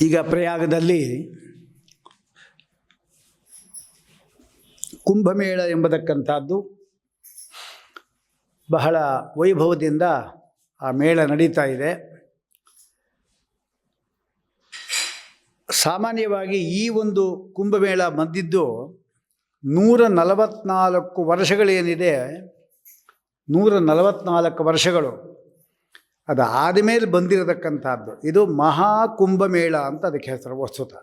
ಈಗ ಪ್ರಯಾಗದಲ್ಲಿ ಕುಂಭಮೇಳ ಎಂಬತಕ್ಕಂಥದ್ದು ಬಹಳ ವೈಭವದಿಂದ ಆ ಮೇಳ ನಡೀತಾ ಇದೆ. ಸಾಮಾನ್ಯವಾಗಿ ಈ ಒಂದು ಕುಂಭಮೇಳ ಬಂದಿದ್ದು 144 ವರ್ಷಗಳೇನಿದೆ, 144 ವರ್ಷಗಳು ಅದು ಆದಮೇಲೆ ಬಂದಿರತಕ್ಕಂಥದ್ದು. ಇದು ಮಹಾಕುಂಭಮೇಳ ಅಂತ ಅದಕ್ಕೆ ಹೆಸರು. ವಸ್ತುತ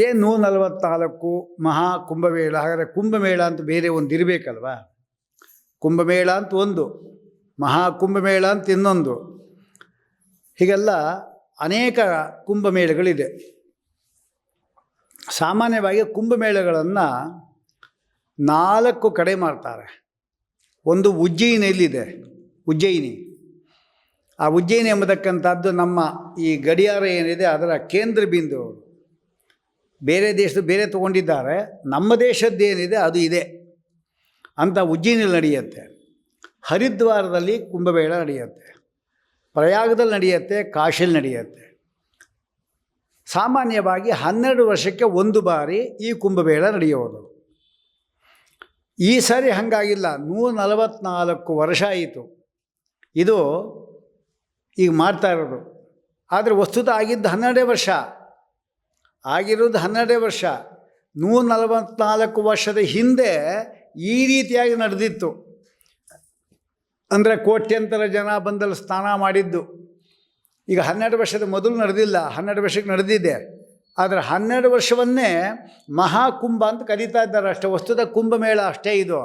ಏನು 144 ಮಹಾಕುಂಭಮೇಳ? ಹಾಗಾದರೆ ಕುಂಭಮೇಳ ಅಂತ ಬೇರೆ ಒಂದು ಇರಬೇಕಲ್ವ. ಕುಂಭಮೇಳ ಅಂತ ಒಂದು, ಮಹಾಕುಂಭಮೇಳ ಅಂತ ಇನ್ನೊಂದು, ಹೀಗೆಲ್ಲ ಅನೇಕ ಕುಂಭಮೇಳಗಳಿದೆ. ಸಾಮಾನ್ಯವಾಗಿ ಕುಂಭಮೇಳಗಳನ್ನು 4 ಕಡೆ ಮಾಡ್ತಾರೆ. ಒಂದು ಉಜ್ಜಯಿನಿಯಲ್ಲಿದೆ, ಉಜ್ಜಯಿನಿ. ಆ ಉಜ್ಜಯಿನಿ ಎಂಬತಕ್ಕಂಥದ್ದು ನಮ್ಮ ಈ ಗಡಿಯಾರ ಏನಿದೆ ಅದರ ಕೇಂದ್ರ ಬಿಂದು. ಬೇರೆ ದೇಶದ ಬೇರೆ ತೊಗೊಂಡಿದ್ದಾರೆ, ನಮ್ಮ ದೇಶದ್ದೇನಿದೆ ಅದು ಇದೆ ಅಂತ ಉಜ್ಜಯಿನಿಯಲ್ಲಿ ನಡೆಯುತ್ತೆ. ಹರಿದ್ವಾರದಲ್ಲಿ ಕುಂಭಮೇಳ ನಡೆಯುತ್ತೆ, ಪ್ರಯಾಗದಲ್ಲಿ ನಡೆಯುತ್ತೆ, ಕಾಶಿಯಲ್ಲಿ ನಡೆಯುತ್ತೆ. ಸಾಮಾನ್ಯವಾಗಿ 12 ವರ್ಷಕ್ಕೆ ಒಂದು ಬಾರಿ ಈ ಕುಂಭಮೇಳ ನಡೆಯೋದು. ಈ ಸಾರಿ ಹಾಗಾಗಿಲ್ಲ, 144 ವರ್ಷ ಆಯಿತು ಇದು ಈಗ ಮಾಡ್ತಾ ಇರೋದು. ಆದರೆ ವಸ್ತುತ ಆಗಿದ್ದು 12 ವರ್ಷ, ಆಗಿರೋದು 12 ವರ್ಷ. 144 ವರ್ಷದ ಹಿಂದೆ ಈ ರೀತಿಯಾಗಿ ನಡೆದಿತ್ತು. ಅಂದರೆ ಕೋಟ್ಯಂತರ ಜನ ಬಂದಲ್ಲಿ ಸ್ನಾನ ಮಾಡಿದ್ದು. ಈಗ 12 ವರ್ಷದ ಮೊದಲು ನಡೆದಿಲ್ಲ, 12 ವರ್ಷಕ್ಕೆ ನಡೆದಿದೆ. ಆದರೆ 12 ವರ್ಷವನ್ನೇ ಮಹಾಕುಂಭ ಅಂತ ಕರೀತಾ ಇದ್ದಾರೆ ಅಷ್ಟೇ. ವಸ್ತುತ ಕುಂಭಮೇಳ ಅಷ್ಟೇ ಇದು,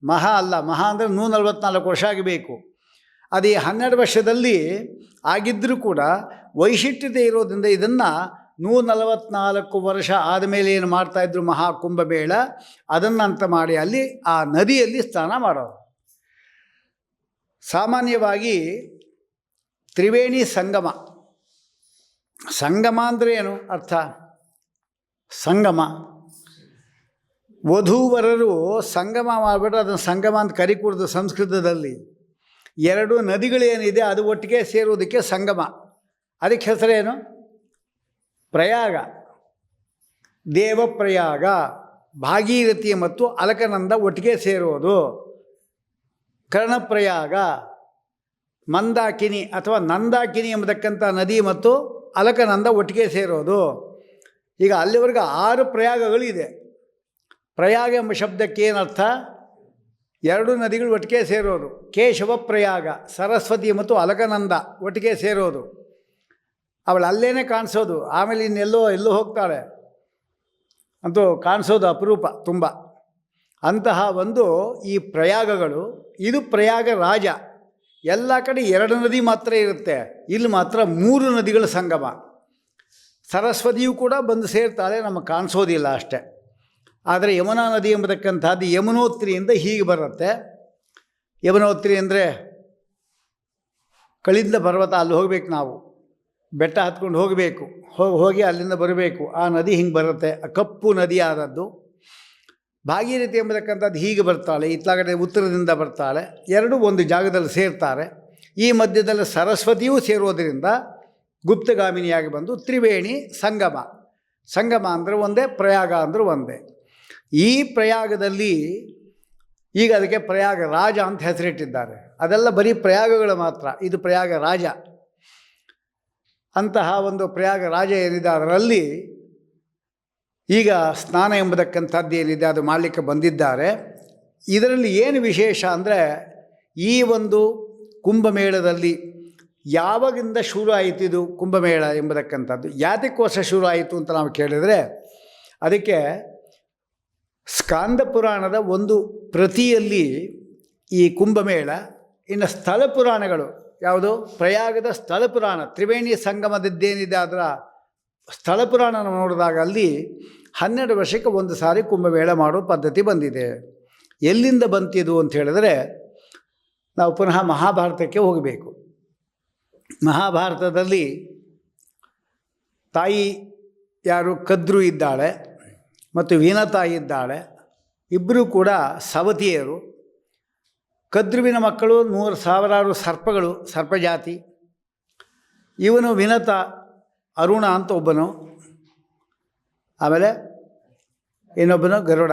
ಮಹಾ ಅಲ್ಲ. ಮಹಾ ಅಂದರೆ 144 ವರ್ಷ ಆಗಬೇಕು. ಅದು ಈ 12 ವರ್ಷದಲ್ಲಿ ಆಗಿದ್ದರೂ ಕೂಡ ವೈಶಿಷ್ಟ್ಯತೆ ಇರೋದ್ರಿಂದ ಇದನ್ನು 144 ವರ್ಷ ಆದಮೇಲೆ ಏನು ಮಾಡ್ತಾಯಿದ್ರು ಮಹಾಕುಂಭಮೇಳ, ಅದನ್ನಂತ ಮಾಡಿ ಅಲ್ಲಿ ಆ ನದಿಯಲ್ಲಿ ಸ್ನಾನ ಮಾಡೋರು. ಸಾಮಾನ್ಯವಾಗಿ ತ್ರಿವೇಣಿ ಸಂಗಮ. ಸಂಗಮ ಅಂದರೆ ಏನು ಅರ್ಥ? ಸಂಗಮ, ವಧೂವರರು ಸಂಗಮ ಮಾಡಿಬಿಟ್ರೆ ಅದನ್ನು ಸಂಗಮ ಅಂತ ಕರಿಕೂಡ್ದು ಸಂಸ್ಕೃತದಲ್ಲಿ. 2 ನದಿಗಳೇನಿದೆ ಅದು ಒಟ್ಟಿಗೆ ಸೇರುವುದಕ್ಕೆ ಸಂಗಮ. ಅದಕ್ಕೆ ಹೆಸರೇನು? ಪ್ರಯಾಗ, ದೇವಪ್ರಯಾಗ. ಭಾಗೀರಥಿ ಮತ್ತು ಅಲಕನಂದ ಒಟ್ಟಿಗೆ ಸೇರೋದು ಕರ್ಣಪ್ರಯಾಗ. ಮಂದಾಕಿನಿ ಅಥವಾ ನಂದಾಕಿನಿ ಎಂಬತಕ್ಕಂಥ ನದಿ ಮತ್ತು ಅಲಕನಂದ ಒಟ್ಟಿಗೆ ಸೇರೋದು. ಈಗ ಅಲ್ಲಿವರೆಗೆ 6 ಪ್ರಯಾಗಗಳಿದೆ. ಪ್ರಯಾಗ ಎಂಬ ಶಬ್ದಕ್ಕೆ ಏನರ್ಥ? 2 ನದಿಗಳು ಒಟ್ಟಿಗೆ ಸೇರೋದು. ಕೇಶವ ಪ್ರಯಾಗ, ಸರಸ್ವತಿ ಮತ್ತು ಅಲಕನಂದ ಒಟ್ಟಿಗೆ ಸೇರೋದು. ಅವಳು ಅಲ್ಲೇ ಕಾಣಿಸೋದು, ಆಮೇಲೆ ಇನ್ನೆಲ್ಲೋ ಹೋಗ್ತಾಳೆ ಅಂತೂ ಕಾಣಿಸೋದು ಅಪರೂಪ ತುಂಬ. ಅಂತಹ ಒಂದು ಈ ಪ್ರಯಾಗಗಳು. ಇದು ಪ್ರಯಾಗ ರಾಜ. ಎಲ್ಲ ಕಡೆ 2 ನದಿ ಮಾತ್ರ ಇರುತ್ತೆ, ಇಲ್ಲಿ ಮಾತ್ರ 3 ನದಿಗಳ ಸಂಗಮ. ಸರಸ್ವತಿಯು ಕೂಡ ಬಂದು ಸೇರ್ತಾಳೆ, ನಮಗೆ ಕಾಣಿಸೋದಿಲ್ಲ ಅಷ್ಟೆ. ಆದರೆ ಯಮುನಾ ನದಿ ಎಂಬತಕ್ಕಂಥದ್ದು ಯಮುನೋತ್ರಿಯಿಂದ ಹೀಗೆ ಬರುತ್ತೆ. ಯಮುನೋತ್ರಿ ಅಂದರೆ ಕಳಿಂದ ಪರ್ವತ, ಅಲ್ಲಿ ಹೋಗಬೇಕು ನಾವು, ಬೆಟ್ಟ ಹತ್ಕೊಂಡು ಹೋಗಬೇಕು, ಹೋಗಿ ಅಲ್ಲಿಂದ ಬರಬೇಕು. ಆ ನದಿ ಹಿಂಗೆ ಬರುತ್ತೆ, ಕಪ್ಪು ನದಿ ಆದದ್ದು. ಭಾಗೀರಥಿ ಎಂಬತಕ್ಕಂಥದ್ದು ಹೀಗೆ ಬರ್ತಾಳೆ, ಇತ್ಲಾಗಡೆ ಉತ್ತರದಿಂದ ಬರ್ತಾಳೆ. 2 ಒಂದು ಜಾಗದಲ್ಲಿ ಸೇರ್ತಾರೆ. ಈ ಮಧ್ಯದಲ್ಲಿ ಸರಸ್ವತಿಯೂ ಸೇರೋದರಿಂದ ಗುಪ್ತಗಾಮಿನಿಯಾಗಿ ಬಂದು ತ್ರಿವೇಣಿ ಸಂಗಮ. ಸಂಗಮ ಅಂದರೆ ಒಂದೇ, ಪ್ರಯಾಗ ಅಂದರೆ ಒಂದೇ. ಈ ಪ್ರಯಾಗದಲ್ಲಿ ಈಗ ಅದಕ್ಕೆ ಪ್ರಯಾಗ ರಾಜ ಅಂತ ಹೆಸರಿಟ್ಟಿದ್ದಾರೆ. ಅದೆಲ್ಲ ಬರೀ ಪ್ರಯಾಗಗಳು ಮಾತ್ರ, ಇದು ಪ್ರಯಾಗ ರಾಜ. ಅಂತಹ ಒಂದು ಪ್ರಯಾಗ ರಾಜ ಏನಿದೆ ಅದರಲ್ಲಿ ಈಗ ಸ್ನಾನ ಎಂಬತಕ್ಕಂಥದ್ದು ಏನಿದೆ ಅದು ಮಾಡಲಿಕ್ಕೆ ಬಂದಿದ್ದಾರೆ. ಇದರಲ್ಲಿ ಏನು ವಿಶೇಷ ಅಂದರೆ, ಈ ಒಂದು ಕುಂಭಮೇಳದಲ್ಲಿ ಯಾವಾಗಿಂದ ಶುರು ಆಯಿತು ಇದು ಕುಂಭಮೇಳ ಎಂಬತಕ್ಕಂಥದ್ದು, ಯಾತಕ್ಕೋಸ್ಕರ ಶುರು ಆಯಿತು ಅಂತ ನಾವು ಕೇಳಿದರೆ, ಅದಕ್ಕೆ ಸ್ಕಾಂದ ಪುರಾಣದ ಒಂದು ಪ್ರತಿಯಲ್ಲಿ ಈ ಕುಂಭಮೇಳ, ಇನ್ನು ಸ್ಥಳ ಪುರಾಣಗಳು ಯಾವುದು? ಪ್ರಯಾಗದ ಸ್ಥಳ ಪುರಾಣ, ತ್ರಿವೇಣಿ ಸಂಗಮದದ್ದೇನಿದೆ ಅದರ ಸ್ಥಳ ಪುರಾಣ ನೋಡಿದಾಗ ಅಲ್ಲಿ 12 ವರ್ಷಕ್ಕೆ ಒಂದು ಸಾರಿ ಕುಂಭಮೇಳ ಮಾಡೋ ಪದ್ಧತಿ ಬಂದಿದೆ. ಎಲ್ಲಿಂದ ಬಂತಿದು ಅಂತ ಹೇಳಿದ್ರೆ, ನಾವು ಪುನಃ ಮಹಾಭಾರತಕ್ಕೆ ಹೋಗಬೇಕು. ಮಹಾಭಾರತದಲ್ಲಿ ತಾಯಿ ಯಾರು? ಕದ್ರು ಇದ್ದಾಳೆ ಮತ್ತು ವೀಣತಾಯಿ ಇದ್ದಾಳೆ. ಇಬ್ಬರೂ ಕೂಡ ಸವತಿಯರು. ಕದ್ರುವಿನ ಮಕ್ಕಳು 100,000 ಸರ್ಪಗಳು, ಸರ್ಪಜಾತಿ. ಇವನು ವಿನತ, ಅರುಣ ಅಂತ ಒಬ್ಬನು, ಆಮೇಲೆ ಇನ್ನೊಬ್ಬನು ಗರುಡ,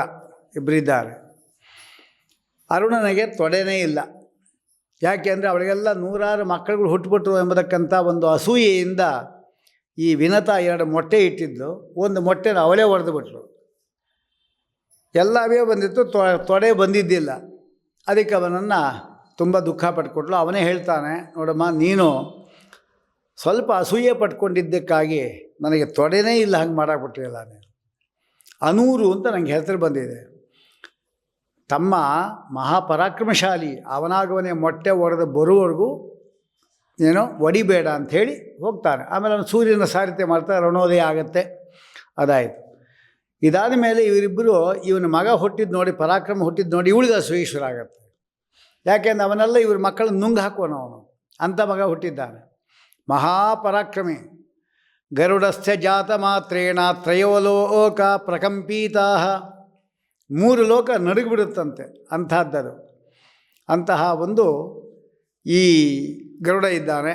ಇಬ್ಬರಿದ್ದಾರೆ. ಅರುಣನಿಗೆ ತೊಡೆನೇ ಇಲ್ಲ. ಯಾಕೆ ಅಂದರೆ ಅವಳಿಗೆಲ್ಲ ನೂರಾರು ಮಕ್ಕಳುಗಳು ಹುಟ್ಟುಬಿಟ್ರು ಎಂಬುದಕ್ಕಂಥ ಒಂದು ಅಸೂಯೆಯಿಂದ ಈ ವಿನತ 2 ಮೊಟ್ಟೆ ಇಟ್ಟಿದ್ದು, ಒಂದು ಮೊಟ್ಟೆನ ಅವಳೇ ಹೊಡೆದುಬಿಟ್ರು. ಎಲ್ಲವೇ ಬಂದಿತ್ತು, ತೊಡೆ ಬಂದಿದ್ದಿಲ್ಲ. ಅದಕ್ಕೆ ಅವನನ್ನು ತುಂಬ ದುಃಖ ಪಟ್ಕೊಟ್ಲು. ಅವನೇ ಹೇಳ್ತಾನೆ, ನೋಡಮ್ಮ, ನೀನು ಸ್ವಲ್ಪ ಅಸೂಯೆ ಪಟ್ಕೊಂಡಿದ್ದಕ್ಕಾಗಿ ನನಗೆ ತೊಡೆನೇ ಇಲ್ಲ, ಹಂಗೆ ಮಾಡಾಕ್ಬಿಟ್ಟಿಲ್ಲ. ನೀನು ಅನೂರು ಅಂತ ನನಗೆ ಹೆಸರು ಬಂದಿದೆ. ತಮ್ಮ ಮಹಾಪರಾಕ್ರಮಶಾಲಿ, ಅವನಾಗವನೇ ಮೊಟ್ಟೆ ಒಡೆದು ಬರುವವರೆಗೂ ಏನೋ ಒಡಿಬೇಡ ಅಂಥೇಳಿ ಹೋಗ್ತಾನೆ. ಆಮೇಲೆ ಅವನು ಸೂರ್ಯನ ಸಾರಿತೆ ಮಾಡ್ತಾ ರಣೋದಯ ಆಗುತ್ತೆ. ಅದಾಯಿತು. ಇದಾದ ಮೇಲೆ ಇವರಿಬ್ಬರು, ಇವನ ಮಗ ಹುಟ್ಟಿದ್ದು ನೋಡಿ, ಪರಾಕ್ರಮ ಹುಟ್ಟಿದ್ದು ನೋಡಿ ಇವಳಿಗೆ ಅಸೂಯೇಶ್ವರ ಆಗುತ್ತೆ. ಯಾಕೆಂದ್ರೆ ಅವನೆಲ್ಲ ಇವ್ರ ಮಕ್ಕಳನ್ನು ನುಂಗು ಹಾಕುವನು, ಅವನು ಅಂಥ ಮಗ ಹುಟ್ಟಿದ್ದಾನೆ. ಮಹಾಪರಾಕ್ರಮಿ. ಗರುಡಸ್ಯ ಜಾತ ಮಾತ್ರೇಣ ತ್ರಯೋಲೋಕ ಪ್ರಕಂಪಿತಾ, 3 ಲೋಕ ನಡುಗಿಬಿಡುತ್ತಂತೆ, ಅಂಥದ್ದದು. ಅಂತಹ ಒಂದು ಈ ಗರುಡ ಇದ್ದಾನೆ.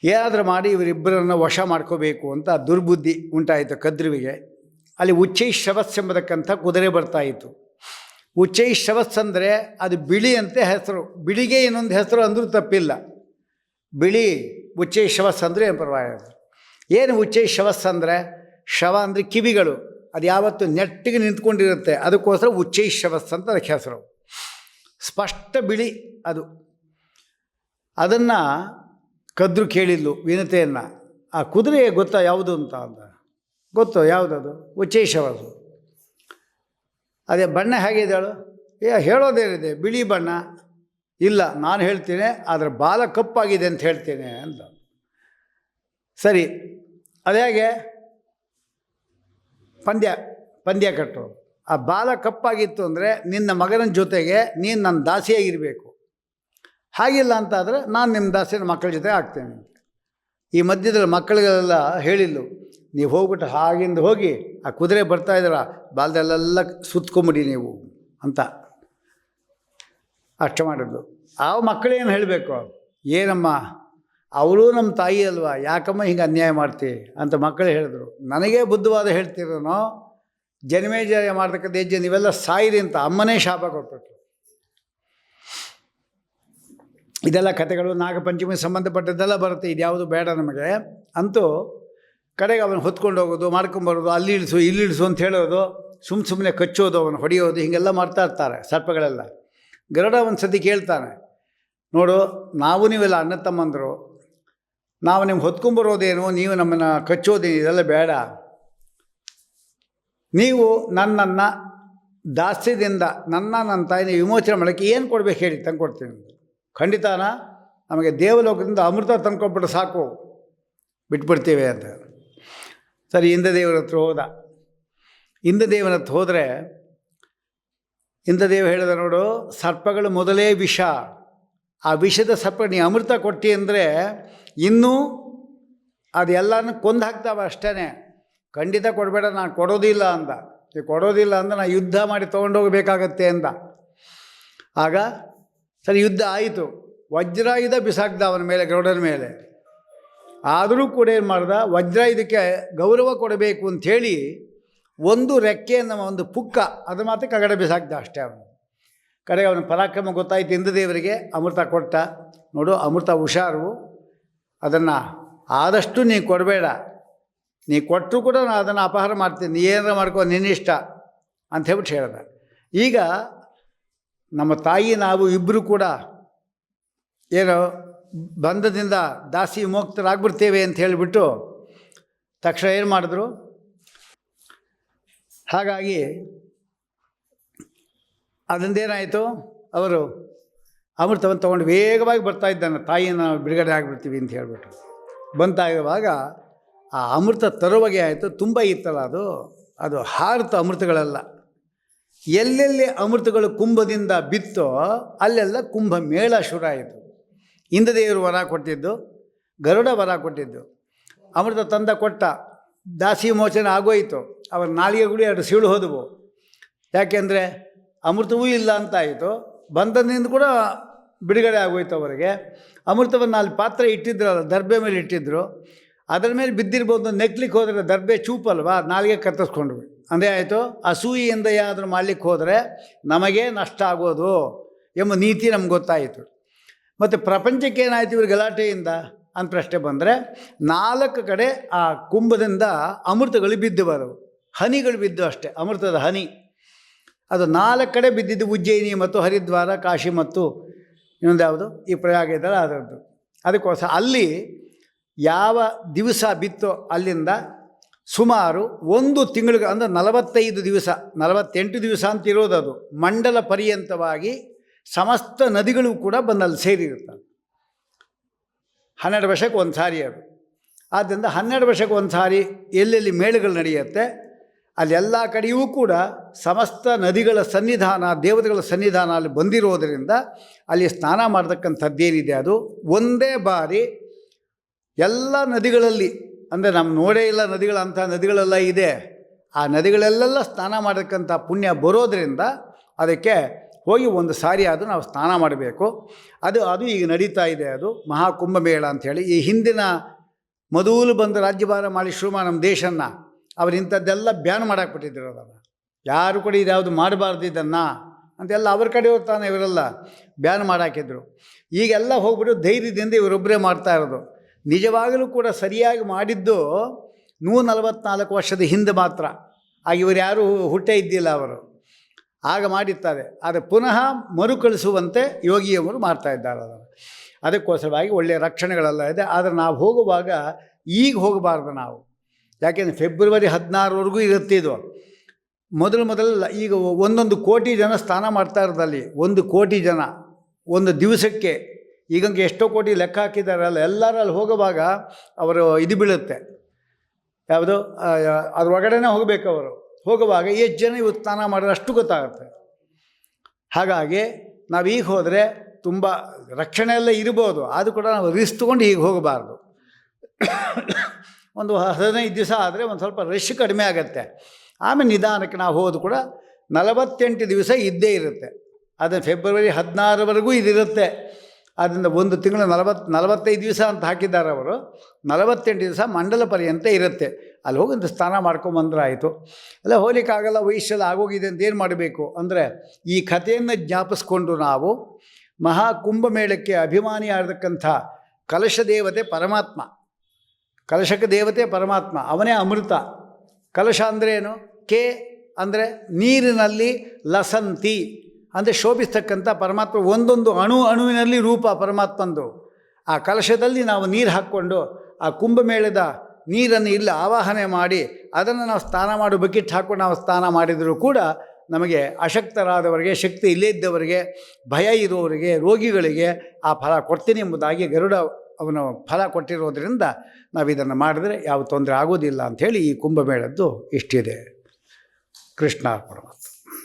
ಏನಾದರೂ ಮಾಡಿ ಇವರಿಬ್ಬರನ್ನು ವಶ ಮಾಡ್ಕೋಬೇಕು ಅಂತ ದುರ್ಬುದ್ಧಿ ಉಂಟಾಯಿತು ಕದ್ರುವಿಗೆ. ಅಲ್ಲಿ ಉಚ್ಚೈಶ್ರವಸ್ ಎಂಬತಕ್ಕಂಥ ಕುದುರೆ ಬರ್ತಾಯಿತ್ತು. ಉಚ್ಚೈಶ್ರವಸ್ ಅಂದರೆ ಅದು ಬಿಳಿ ಅಂತೆ ಹೆಸರು. ಬಿಳಿಗೆ ಇನ್ನೊಂದು ಹೆಸರು ಅಂದರೂ ತಪ್ಪಿಲ್ಲ. ಬಿಳಿ ಉಚ್ಚೈಶ್ರವಸ್ ಅಂದರೆ ಪರವಾಗಿಲ್ಲ. ಏನು ಉಚ್ಚೈಶ್ರವಸ್ ಅಂದರೆ? ಶವ ಅಂದರೆ ಕಿವಿಗಳು, ಅದು ಯಾವತ್ತು ನೆಟ್ಟಿಗೆ ನಿಂತ್ಕೊಂಡಿರುತ್ತೆ, ಅದಕ್ಕೋಸ್ಕರ ಉಚ್ಚೈಶ್ರವಸ್ ಅಂತ ಅದಕ್ಕೆ ಹೆಸರು. ಸ್ಪಷ್ಟ ಬಿಳಿ ಅದು. ಅದನ್ನು ಕದ್ರು ಕೇಳಿದ್ಲು ವಿನತೆಯನ್ನು, ಆ ಕುದುರೆ ಗೊತ್ತಾ ಯಾವುದು ಅಂತ ಅಂದ. ಗೊತ್ತು, ಯಾವುದದು? ಉಚ್ಚೈಶ್ರವಸ್ಸು. ಅದೇ ಬಣ್ಣ ಹೇಗಿದ್ದಾಳು? ಹೇಳೋದೇನಿದೆ, ಬಿಳಿ ಬಣ್ಣ. ಇಲ್ಲ, ನಾನು ಹೇಳ್ತೀನಿ, ಆದರೆ ಬಾಲ ಕಪ್ಪಾಗಿದೆ ಅಂತ ಹೇಳ್ತೇನೆ ಅಂತ. ಸರಿ, ಅದ್ಯಾಗೆ? ಪಂದ್ಯ ಕಟ್ಟು. ಆ ಬಾಲ ಕಪ್ಪಾಗಿತ್ತು ಅಂದರೆ ನಿನ್ನ ಮಗನ ಜೊತೆಗೆ ನೀನು ನನ್ನ ದಾಸಿಯಾಗಿರಬೇಕು. ಹಾಗಿಲ್ಲ ಅಂತಾದರೆ ನಾನು ನಿಮ್ಮ ದಾಸಿನ ಮಕ್ಕಳ ಜೊತೆ ಆಗ್ತೇನೆ. ಈ ಮಧ್ಯದಲ್ಲಿ ಮಕ್ಕಳಿಗೆಲ್ಲ ಹೇಳಿಲ್ಲು, ನೀವು ಹೋಗ್ಬಿಟ್ಟು ಹಾಗಿಂದ ಹೋಗಿ ಆ ಕುದುರೆ ಬರ್ತಾಯಿದ್ರ ಬಾಲದಲ್ಲೆಲ್ಲ ಸುತ್ಕೊಂಬಿಡಿ ನೀವು ಅಂತ ಅಷ್ಟು ಮಾಡಿದ್ದು. ಆ ಮಕ್ಕಳೇನು ಹೇಳಬೇಕು? ಏನಮ್ಮ, ಅವಳು ನಮ್ಮ ತಾಯಿ ಅಲ್ವಾ, ಯಾಕಮ್ಮ ಹಿಂಗೆ ಅನ್ಯಾಯ ಮಾಡ್ತೀವಿ ಅಂತ ಮಕ್ಕಳು ಹೇಳಿದ್ರು. ನನಗೇ ಬುದ್ಧವಾದ ಹೇಳ್ತಿರೋನೋ, ಜನ್ಮೇಜಯ ಮಾಡ್ತಕ್ಕಂಥ ಹೆಜ್ಜೆ ನೀವೆಲ್ಲ ಸಾಯಿರಿ ಅಂತ ಅಮ್ಮನೇ ಶಾಪ ಕೊಟ್ಬಿಟ್ರು. ಇದೆಲ್ಲ ಕಥೆಗಳು ನಾಗಪಂಚಮಿ ಸಂಬಂಧಪಟ್ಟದ್ದೆಲ್ಲ ಬರುತ್ತೆ. ಇದ್ಯಾವುದು ಬೇಡ ನಮಗೆ. ಅಂತೂ ಕಡೆಗೆ ಅವನು ಹೊತ್ಕೊಂಡು ಹೋಗೋದು, ಮಾಡ್ಕೊಂಬರೋದು, ಅಲ್ಲಿ ಇಳಿಸು ಇಲ್ಲಿ ಇಳಿಸು ಅಂತ ಹೇಳೋದು, ಸುಮ್ಮನೆ ಕಚ್ಚೋದು, ಅವನು ಹೊಡೆಯೋದು, ಹೀಗೆಲ್ಲ ಮಾಡ್ತಾ ಇರ್ತಾರೆ ಸರ್ಪಗಳೆಲ್ಲ. ಗರುಡ ಒಂದು ಸತಿ ಕೇಳ್ತಾನೆ, ನೋಡು, ನಾವು ನೀವೆಲ್ಲ ಅಣ್ಣ ತಮ್ಮಂದರು, ನಾವು ನಿಮ್ಗೆ ಹೊತ್ಕೊಂಬರೋದೇನು, ನೀವು ನಮ್ಮನ್ನು ಕಚ್ಚೋದೇನು, ಇದೆಲ್ಲ ಬೇಡ. ನೀವು ನನ್ನನ್ನು ದಾಸ್ಯದಿಂದ ನನ್ನ ತಾಯಿನ ವಿಮೋಚನೆ ಮಾಡೋಕ್ಕೆ ಏನು ಕೊಡಬೇಕು ಹೇಳಿ, ತಂದು ಕೊಡ್ತೀನಿ. ಖಂಡಿತಾನ, ನಮಗೆ ದೇವಲೋಕದಿಂದ ಅಮೃತ ತಂದ್ಕೊಟ್ಬಿಟ್ಟು ಸಾಕು, ಬಿಟ್ಬಿಡ್ತೀವಿ ಅಂತ. ಸರಿ, ಇಂದ್ರದೇವರ ಹತ್ರ ಹೋದ. ಇಂದ್ರದೇವನ ಹತ್ರ ಹೋದರೆ ಇಂದ್ರದೇವ ಹೇಳಿದ, ನೋಡು, ಸರ್ಪಗಳು ಮೊದಲೇ ವಿಷ. ಆ ವಿಷದ ಸರ್ಪ ನೀ ಅಮೃತ ಕೊಟ್ಟಿ ಅಂದರೆ ಇನ್ನೂ ಅದೆಲ್ಲನೂ ಕೊಂದು ಹಾಕ್ತಾವೆ ಅಷ್ಟೇ. ಖಂಡಿತ ಕೊಡಬೇಡ, ನಾನು ಕೊಡೋದಿಲ್ಲ ಅಂದ. ಕೊಡೋದಿಲ್ಲ ಅಂದರೆ ನಾನು ಯುದ್ಧ ಮಾಡಿ ತೊಗೊಂಡೋಗಬೇಕಾಗತ್ತೆ ಅಂದ. ಆಗ ಸರಿ, ಯುದ್ಧ ಆಯಿತು. ವಜ್ರಾಯುಧ ಬಿಸಾಕ್ದ ಅವನ ಮೇಲೆ, ಗರುಡನ ಮೇಲೆ. ಆದರೂ ಕೂಡ ಏನು ಮಾಡ್ದ, ವಜ್ರಾಯುಧಕ್ಕೆ ಗೌರವ ಕೊಡಬೇಕು ಅಂಥೇಳಿ ಒಂದು ರೆಕ್ಕೆಯನ್ನು, ಒಂದು ಪುಕ್ಕ, ಅದು ಮಾತ್ರ ಕಗಡೆ ಬಿಸಾಕ್ದ ಅಷ್ಟೇ. ಅವನು ಕಡೆಗೆ ಅವನ ಪರಾಕ್ರಮ ಗೊತ್ತಾಯಿತು ಇಂದ್ರದೇವರಿಗೆ. ಅಮೃತ ಕೊಟ್ಟ. ನೋಡು, ಅಮೃತ ಹುಷಾರು, ಅದನ್ನು ಆದಷ್ಟು ನೀ ಕೊಡಬೇಡ. ನೀ ಕೊಟ್ಟರು ಕೂಡ ನಾನು ಅದನ್ನು ಅಪಹಾರ ಮಾಡ್ತೀನಿ, ನೀ ಏನಾರ ಮಾಡ್ಕೋ, ನಿನ್ನಿಷ್ಟ ಅಂತ ಹೇಳ್ಬಿಟ್ಟು ಹೇಳ್ದ. ಈಗ ನಮ್ಮ ತಾಯಿ ನಾವು ಇಬ್ಬರು ಕೂಡ ಏನೋ ಬಂಧದಿಂದ ದಾಸಿ ವಿಮೋಕ್ತರಾಗ್ಬಿಡ್ತೇವೆ ಅಂತ ಹೇಳಿಬಿಟ್ಟು ತಕ್ಷಣ ಏನು ಮಾಡಿದ್ರು. ಹಾಗಾಗಿ ಅದರಿಂದೇನಾಯಿತು, ಅವರು ಅಮೃತವನ್ನು ತೊಗೊಂಡು ವೇಗವಾಗಿ ಬರ್ತಾ ಇದ್ದಾನೆ. ತಾಯಿನ ನಾವು ಬಿಡುಗಡೆ ಆಗಿಬಿಡ್ತೀವಿ ಅಂತ ಹೇಳಿಬಿಟ್ಟು ಬಂತಾಗುವಾಗ ಆ ಅಮೃತ ತರುವಾಗೆ ಆಯಿತು. ತುಂಬ ಇತ್ತಲ್ಲ ಅದು ಹಾರಿತ ಅಮೃತಗಳೆಲ್ಲ. ಎಲ್ಲೆಲ್ಲಿ ಅಮೃತಗಳು ಕುಂಭದಿಂದ ಬಿತ್ತೋ ಅಲ್ಲೆಲ್ಲ ಕುಂಭ ಮೇಳ ಶುರು ಆಯಿತು. ಇಂದ್ರದೇವರು ವರ ಕೊಟ್ಟಿದ್ದು, ಗರುಡ ವರ ಕೊಟ್ಟಿದ್ದು. ಅಮೃತ ತಂದ ಕೊಟ್ಟ, ದಾಸಿ ಮೋಚನೆ ಆಗೋಯಿತು. ಅವರ ನಾಲಿಗೆಗಳು 2 ಸೀಳು ಹೋದವು. ಯಾಕೆಂದರೆ ಅಮೃತವೂ ಇಲ್ಲ ಅಂತಾಯಿತು, ಬಂಧನದಿಂದ ಕೂಡ ಬಿಡುಗಡೆ ಆಗೋಯ್ತು ಅವರಿಗೆ. ಅಮೃತವನ್ನು ಅಲ್ಲಿ ಪಾತ್ರೆ ಇಟ್ಟಿದ್ರಲ್ಲ, ದರ್ಬೆ ಮೇಲೆ ಇಟ್ಟಿದ್ದರು, ಅದರ ಮೇಲೆ ಬಿದ್ದಿರ್ಬೋದು. ನೆಕ್ಲಿಕ್ಕೆ ಹೋದರೆ ದರ್ಬೆ ಚೂಪಲ್ವಾ, ನಾಲಿಗೆ ಕತ್ತರಿಸ್ಕೊಂಡ್ವಿ. ಅಂದರೆ ಆಯಿತು, ಅಸೂಯೆಯಿಂದ ಏನಾದರೂ ಮಾಡಲಿಕ್ಕೆ ಹೋದರೆ ನಮಗೇ ನಷ್ಟ ಆಗೋದು ಎಂಬ ನೀತಿ ನಮ್ಗೆ ಗೊತ್ತಾಯಿತು. ಮತ್ತು ಪ್ರಪಂಚಕ್ಕೆ ಏನಾಯಿತು ಇವ್ರ ಗಲಾಟೆಯಿಂದ ಅಂತ ಪ್ರಶ್ನೆ ಬಂದರೆ, 4 ಕಡೆ ಆ ಕುಂಭದಿಂದ ಅಮೃತಗಳು ಬಿದ್ದು ಹನಿಗಳು ಬಿದ್ದು ಅಷ್ಟೇ, ಅಮೃತದ ಹನಿ ಅದು 4 ಕಡೆ ಬಿದ್ದಿದ್ದು. ಉಜ್ಜಯಿನಿ ಮತ್ತು ಹರಿದ್ವಾರ, ಕಾಶಿ ಮತ್ತು ಇನ್ನೊಂದು ಯಾವುದು ಈ ಪ್ರಯಾಗ ಇದೆಲ್ಲ ಅದರದ್ದು. ಅದಕ್ಕೋಸ್ಕರ ಅಲ್ಲಿ ಯಾವ ದಿವಸ ಬಿತ್ತೋ ಅಲ್ಲಿಂದ ಸುಮಾರು 1 ತಿಂಗಳಿಗೆ, ಅಂದರೆ 45 ದಿವಸ, 48 ದಿವಸ ಅಂತ ಇರೋದು. ಅದು ಮಂಡಲ ಪರ್ಯಂತವಾಗಿ ಸಮಸ್ತ ನದಿಗಳು ಕೂಡ ಬಂದಲ್ಲಿ ಸೇರಿರುತ್ತವೆ. 12 ವರ್ಷಕ್ಕೆ ಒಂದು ಸಾರಿ ಅದು. ಆದ್ದರಿಂದ 12 ವರ್ಷಕ್ಕೆ ಒಂದು ಸಾರಿ ಎಲ್ಲೆಲ್ಲಿ ಮೇಳಗಳು ನಡೆಯುತ್ತೆ ಅಲ್ಲೆಲ್ಲ ಕಡೆಯೂ ಕೂಡ ಸಮಸ್ತ ನದಿಗಳ ಸನ್ನಿಧಾನ, ದೇವತೆಗಳ ಸನ್ನಿಧಾನ ಅಲ್ಲಿ ಬಂದಿರೋದರಿಂದ ಅಲ್ಲಿ ಸ್ನಾನ ಮಾಡತಕ್ಕಂಥದ್ದೇನಿದೆ ಅದು ಒಂದೇ ಬಾರಿ ಎಲ್ಲ ನದಿಗಳಲ್ಲಿ, ಅಂದರೆ ನಮ್ಮ ನೋಡೇ ಇಲ್ಲ ನದಿಗಳಂಥ ನದಿಗಳೆಲ್ಲ ಇದೆ, ಆ ನದಿಗಳಲ್ಲೆಲ್ಲ ಸ್ನಾನ ಮಾಡತಕ್ಕಂಥ ಪುಣ್ಯ ಬರೋದರಿಂದ ಅದಕ್ಕೆ ಹೋಗಿ ಒಂದು ಸಾರಿ ಆದರೂ ನಾವು ಸ್ನಾನ ಮಾಡಬೇಕು. ಅದು ಈಗ ನಡೀತಾ ಇದೆ. ಅದು ಮಹಾಕುಂಭಮೇಳ ಅಂಥೇಳಿ. ಈ ಹಿಂದಿನ ಮೊದಲು ಬಂದು ರಾಜ್ಯಭಾರ ಮಾಡಿ ಶುರು ನಮ್ಮ ದೇಶನ್ನು ಅವ್ರು ಇಂಥದ್ದೆಲ್ಲ ಬ್ಯಾನ್ ಮಾಡಾಕ್ಬಿಟ್ಟಿದ್ರು. ಅದನ್ನು ಯಾರು ಕೂಡ ಇದ್ಯಾವುದು ಮಾಡಬಾರ್ದು ಇದನ್ನು ಅಂತೆಲ್ಲ ಅವ್ರ ಕಡೆ ಹೋಗ್ತಾನೆ ಇವರೆಲ್ಲ ಬ್ಯಾನ್ ಮಾಡಾಕಿದ್ರು. ಈಗೆಲ್ಲ ಹೋಗ್ಬಿಟ್ಟು ಧೈರ್ಯದಿಂದ ಇವರೊಬ್ಬರೇ ಮಾಡ್ತಾ ಇರೋದು. ನಿಜವಾಗಲೂ ಕೂಡ ಸರಿಯಾಗಿ ಮಾಡಿದ್ದು 144 ವರ್ಷದ ಹಿಂದೆ ಮಾತ್ರ. ಆಗ ಇವರು ಯಾರೂ ಹುಟ್ಟೇ ಇದ್ದಿಲ್ಲ, ಅವರು ಆಗ ಮಾಡಿರ್ತಾರೆ. ಆದರೆ ಪುನಃ ಮರುಕಳಿಸುವಂತೆ ಯೋಗಿಯವರು ಮಾಡ್ತಾಯಿದ್ದಾರೆ ಅದನ್ನು. ಅದಕ್ಕೋಸ್ಕರವಾಗಿ ಒಳ್ಳೆಯ ರಕ್ಷಣೆಗಳೆಲ್ಲ ಇದೆ. ಆದರೆ ನಾವು ಹೋಗುವಾಗ ಈಗ ಹೋಗಬಾರ್ದು ನಾವು, ಯಾಕೆಂದರೆ ಫೆಬ್ರವರಿ 16ವರೆಗೂ ಇರುತ್ತೆ ಇದು. ಮೊದಲು ಈಗ 1 ಕೋಟಿ ಜನ ಸ್ನಾನ ಮಾಡ್ತಾ ಇರೋದಲ್ಲಿ, 1 ಕೋಟಿ ಜನ ಒಂದು ದಿವಸಕ್ಕೆ. ಈಗಂಗೆ ಎಷ್ಟೋ ಕೋಟಿ ಲೆಕ್ಕ ಹಾಕಿದ್ದಾರಲ್ಲ, ಎಲ್ಲರೂ ಅಲ್ಲಿ ಹೋಗುವಾಗ ಅವರು ಇದು ಬೀಳುತ್ತೆ, ಯಾವುದು ಅದ್ರೊಳಗಡೆನೇ ಹೋಗಬೇಕು. ಅವರು ಹೋಗುವಾಗ ಎಷ್ಟು ಜನ ಇವತ್ತು ಸ್ನಾನ ಮಾಡಿದ್ರೆ ಅಷ್ಟು ಗೊತ್ತಾಗುತ್ತೆ. ಹಾಗಾಗಿ ನಾವು ಈಗ ಹೋದರೆ ತುಂಬ ರಕ್ಷಣೆ ಎಲ್ಲ ಇರ್ಬೋದು, ಅದು ಕೂಡ ನಾವು ರಿಸ್ಕ್ ತೊಗೊಂಡು ಈಗ ಹೋಗಬಾರ್ದು. ಒಂದು 15 ದಿವಸ ಆದರೆ ಒಂದು ಸ್ವಲ್ಪ ರಶ್ ಕಡಿಮೆ ಆಗುತ್ತೆ. ಆಮೇಲೆ ನಿಧಾನಕ್ಕೆ ನಾವು ಹೋದು ಕೂಡ 48 ದಿವಸ ಇದ್ದೇ ಇರುತ್ತೆ. ಅದು ಫೆಬ್ರವರಿ 16ವರೆಗೂ ಇದಿರುತ್ತೆ. ಆದ್ದರಿಂದ 1 ತಿಂಗಳು 45 ದಿವಸ ಅಂತ ಹಾಕಿದ್ದಾರೆ ಅವರು. 48 ದಿವಸ ಮಂಡಲ ಪರ್ಯಂತ ಇರುತ್ತೆ. ಅಲ್ಲಿ ಹೋಗಿ ಸ್ನಾನ ಮಾಡ್ಕೊಂಬಂದ್ರೆ ಆಯಿತು. ಎಲ್ಲ ಹೋಗ್ಲಿಕ್ಕಾಗಲ್ಲ, ವಯಸ್ಸೆಲ್ಲ ಆಗೋಗಿದೆ ಅಂತ ಏನು ಮಾಡಬೇಕು ಅಂದರೆ, ಈ ಕಥೆಯನ್ನು ಜ್ಞಾಪಿಸ್ಕೊಂಡು ನಾವು ಮಹಾಕುಂಭಮೇಳಕ್ಕೆ ಅಭಿಮಾನಿಯಾಗಿರ್ತಕ್ಕಂಥ ಕಲಶ ದೇವತೆ ಪರಮಾತ್ಮ, ಕಲಶಕ ದೇವತೆ ಪರಮಾತ್ಮ, ಅವನೇ ಅಮೃತ. ಕಲಶ ಅಂದ್ರೇನು? ಕೆ ಅಂದರೆ ನೀರಿನಲ್ಲಿ ಲಸಂತಿ ಅಂದರೆ ಶೋಭಿಸ್ತಕ್ಕಂಥ ಪರಮಾತ್ಮ. ಒಂದೊಂದು ಅಣುವಿನಲ್ಲಿ ರೂಪ ಪರಮಾತ್ಮಂದು. ಆ ಕಲಶದಲ್ಲಿ ನಾವು ನೀರು ಹಾಕ್ಕೊಂಡು ಆ ಕುಂಭಮೇಳದ ನೀರನ್ನು ಇಲ್ಲಿ ಆವಾಹನೆ ಮಾಡಿ ಅದನ್ನು ನಾವು ಸ್ನಾನ ಮಾಡೋ ಬಕೆಟ್ ಹಾಕ್ಕೊಂಡು ನಾವು ಸ್ನಾನ ಮಾಡಿದರೂ ಕೂಡ ನಮಗೆ ಅಶಕ್ತರಾದವರಿಗೆ, ಶಕ್ತಿ ಇಲ್ಲೇ ಇದ್ದವರಿಗೆ, ಭಯ ಇರುವವರಿಗೆ, ರೋಗಿಗಳಿಗೆ ಆ ಫಲ ಕೊಡ್ತೀನಿ ಎಂಬುದಾಗಿ ಗರುಡ ಅವನು ಫಲ ಕೊಟ್ಟಿರೋದ್ರಿಂದ ನಾವು ಇದನ್ನು ಮಾಡಿದ್ರೆ ಯಾವ ತೊಂದರೆ ಆಗೋದಿಲ್ಲ ಅಂಥೇಳಿ ಈ ಕುಂಭಮೇಳದ್ದು ಇಷ್ಟಿದೆ. ಕೃಷ್ಣ ಪರಮಾತ್ಮ.